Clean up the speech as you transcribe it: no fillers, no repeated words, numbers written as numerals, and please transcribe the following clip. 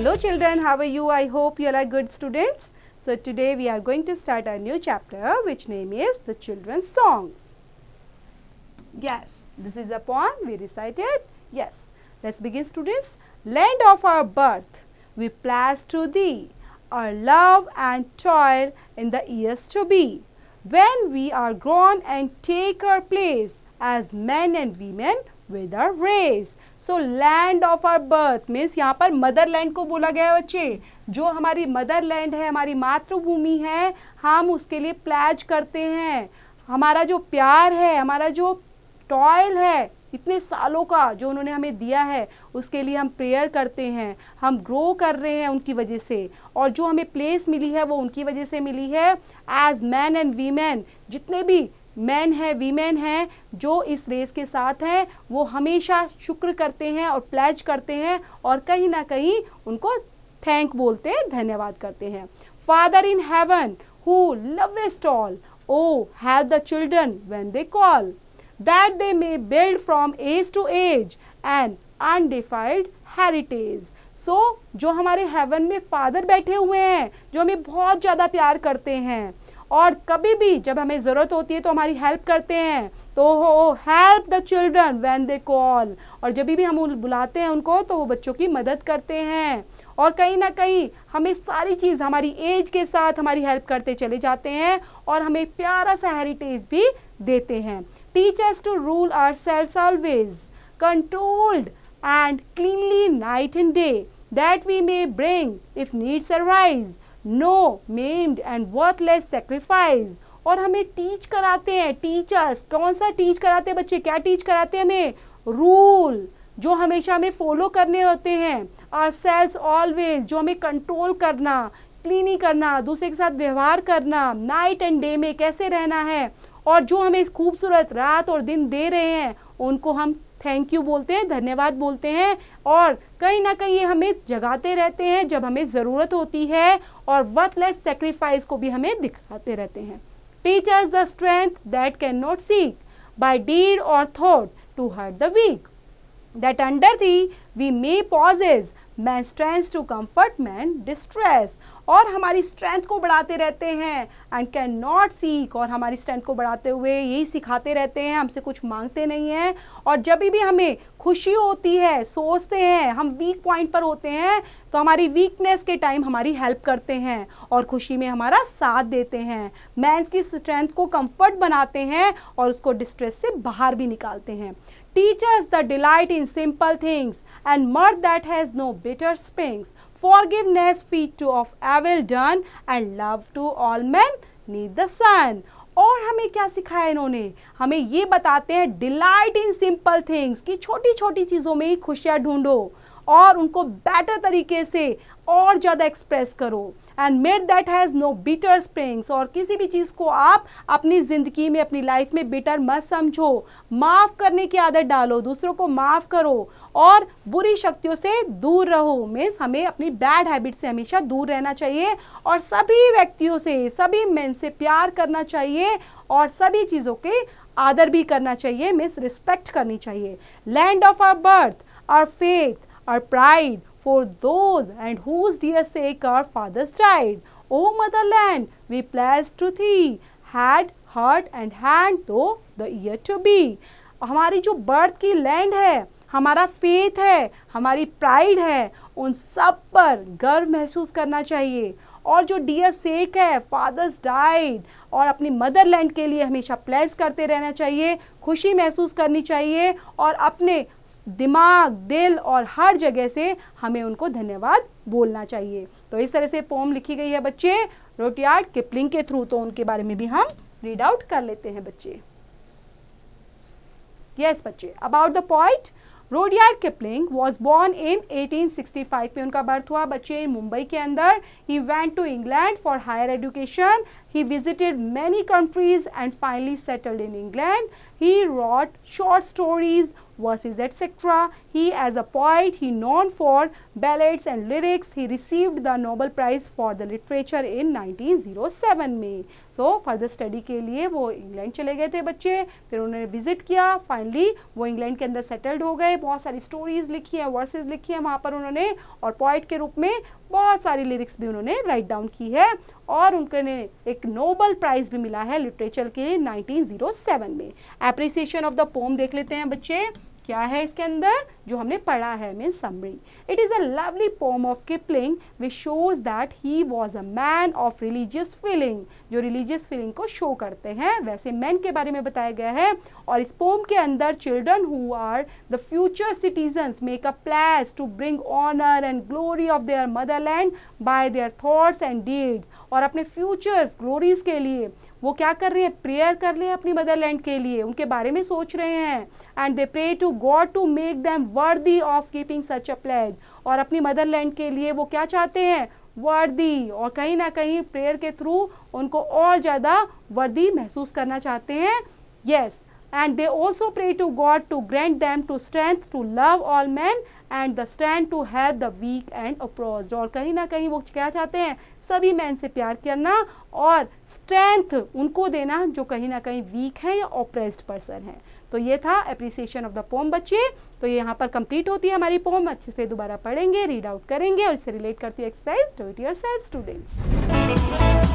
Hello children, how are you? I hope you are good students. So today we are going to start a new chapter which name is the Children's Song. Yes, this is a poem we recited. Yes, let's begin students. Land of our birth, we pledge to thee our love and toil in the years to be. When we are grown and take our place as men and women with our race. So land of our birth means यहाँ पर Motherland को बोला गया है बच्चे. जो हमारी Motherland है, हमारी मातृभूमि है, हम उसके लिए प्लेज करते हैं. हमारा जो प्यार है, हमारा जो टॉयल है, इतने सालों का जो उन्होंने हमें दिया है, उसके लिए हम प्रेयर करते हैं. हम ग्रो कर रहे हैं उनकी वजह से, और जो हमें प्लेस मिली है वो उनकी वजह से मिली है. एज मैन एंड वीमेन, जितने भी मैन है, वीमेन हैं जो इस रेस के साथ हैं, वो हमेशा शुक्र करते हैं और प्लेज करते हैं और कहीं ना कहीं उनको थैंक बोलते हैं, धन्यवाद करते हैं. Father in heaven who lovest all, O have the children when they call, that they may build from age to age and undefiled heritage. So जो हमारे हेवन में फादर बैठे हुए हैं, जो हमें बहुत ज़्यादा प्यार करते हैं और कभी भी जब हमें ज़रूरत होती है तो हमारी हेल्प करते हैं, तो help the children when they call. और जब भी हम बुलाते हैं उनको तो वो बच्चों की मदद करते हैं और कहीं ना कहीं हमें सारी चीज़ हमारी एज के साथ हमारी हेल्प करते चले जाते हैं और हमें प्यारा सा हेरिटेज भी देते हैं. Teach us to rule ourselves always, controlled and cleanly night and day, that we may bring if needs arise no maimed and worthless sacrifice. और हमें टीच कराते हैं. टीचर्स कौन सा टीच कराते हैं बच्चे? क्या टीच कराते हैं हमें? रूल, जो हमेशा हमें फॉलो करने होते हैं. आवरसेल्व्स ऑलवेज, जो हमें कंट्रोल करना, क्लीनिंग करना, दूसरे के साथ व्यवहार करना, नाइट एंड डे में कैसे रहना है, और जो हमें खूबसूरत रात और दिन दे रहे हैं उनको हम थैंक यू बोलते हैं, धन्यवाद बोलते हैं. और कहीं ना कहीं ये हमें जगाते रहते हैं जब हमें ज़रूरत होती है, और वर्थलेस सेक्रीफाइस को भी हमें दिखाते रहते हैं. Teach us the strength that cannot seek by deed or thought to hurt the weak, that under thee we may possess man strength to comfort man distress. और हमारी स्ट्रेंथ को बढ़ाते रहते हैं एंड कैन नॉट सीक, और हमारी strength को बढ़ाते हुए यही सिखाते रहते हैं, हमसे कुछ मांगते नहीं हैं. और जब भी हमें खुशी होती है, सोचते हैं हम वीक पॉइंट पर होते हैं, तो हमारी वीकनेस के टाइम हमारी हेल्प करते हैं और खुशी में हमारा साथ देते हैं. मैंस की स्ट्रेंथ को कंफर्ट बनाते हैं और उसको डिस्ट्रेस से बाहर भी निकालते हैं. Teach us the delight in simple things and mirth that has no bitter springs. Forgiveness feet to of evil done and love to all men neath the sun. और हमें क्या सिखाया इन्होंने? हमें ये बताते हैं डिलाइट इन सिंपल थिंग्स, कि छोटी छोटी चीज़ों में ही खुशियाँ ढूंढो और उनको बेटर तरीके से और ज़्यादा एक्सप्रेस करो. And made that has no bitter springs, और किसी भी चीज़ को आप अपनी ज़िंदगी में, अपनी लाइफ में बिटर मत समझो. माफ़ करने की आदत डालो, दूसरों को माफ़ करो और बुरी शक्तियों से दूर रहो. मीन्स हमें अपनी बैड हैबिट से हमेशा दूर रहना चाहिए और सभी व्यक्तियों से, सभी मेन से प्यार करना चाहिए और सभी चीज़ों के आदर भी करना चाहिए, मीन्स रिस्पेक्ट करनी चाहिए. Land of our birth, our faith, our pride, for those and whose dear sake our fathers died. O motherland, we pledge to thee, head, heart and hand though the year to be. हमारी जो birth की land है, हमारा faith है, हमारी pride है, उन सब पर गर्व महसूस करना चाहिए. और जो डियर सेक है, फादर्स डाइड, और अपनी मदरलैंड के लिए हमेशा प्लेज करते रहना चाहिए, खुशी महसूस करनी चाहिए और अपने दिमाग, दिल और हर जगह से हमें उनको धन्यवाद बोलना चाहिए. तो इस तरह से पोम लिखी गई है बच्चे रुडयार्ड किपलिंग के थ्रू. तो उनके बारे में भी हम रीड आउट कर लेते हैं बच्चे. यस बच्चे, about the poet Rudyard Kipling was born in 1865 में उनका बर्थ हुआ बच्चे मुंबई के अंदर. He went to England for higher education. He visited many countries and finally settled in England. He wrote short stories, verses, etc. He, as a poet, he known for ballads and lyrics. He received the Nobel Prize for the Literature in 1907 में. So further study के लिए वो England चले गए थे बच्चे, फिर उन्होंने विजिट किया, फाइनली वो इंग्लैंड के अंदर सेटल्ड हो गए. बहुत सारी स्टोरीज लिखी हैं, वर्सेस लिखी हैं वहाँ पर उन्होंने, और पोइट के रूप में बहुत सारी लिरिक्स भी उन्होंने राइट डाउन की है, और उनको एक नोबल प्राइज भी मिला है लिटरेचर के 1907 में. एप्रिसिएशन ऑफ द पोम देख लेते हैं बच्चे, क्या है इसके अंदर जो हमने पढ़ा है, mean summary. It is a lovely pome of Kipling which shows that he was a man of religious feeling, जो रिलीजियस फीलिंग को शो करते हैं वैसे मैन के बारे में बताया गया है. और इस पोम के अंदर children who are the future citizens make a place to bring honour and glory of their motherland by their thoughts and deeds, और अपने फ्यूचर्स ग्लोरीज के लिए वो क्या कर रहे हैं, प्रेयर कर रहे हैं अपनी मदरलैंड के लिए, उनके बारे में सोच रहे हैं. And they pray to God to make them worthy of keeping such a pledge, और अपनी मदरलैंड के लिए वो क्या चाहते हैं, वर्दी, और कहीं ना कहीं प्रेयर के थ्रू उनको और ज़्यादा वर्दी महसूस करना चाहते हैं. Yes, and they also pray to God to grant them to strength to love all men and the strength to help the weak and oppressed, और कहीं ना कहीं वो क्या चाहते हैं, सभी मैन से प्यार करना और स्ट्रेंथ उनको देना जो कहीं ना कहीं वीक है या ऑप्रेस्ड पर्सन है. तो ये था एप्रिसिएशन ऑफ द पोम बच्चे. तो ये यहाँ पर कंप्लीट होती है हमारी पोम. अच्छे से दोबारा पढ़ेंगे, रीड आउट करेंगे और इससे रिलेट करती है exercise. Do it yourself students.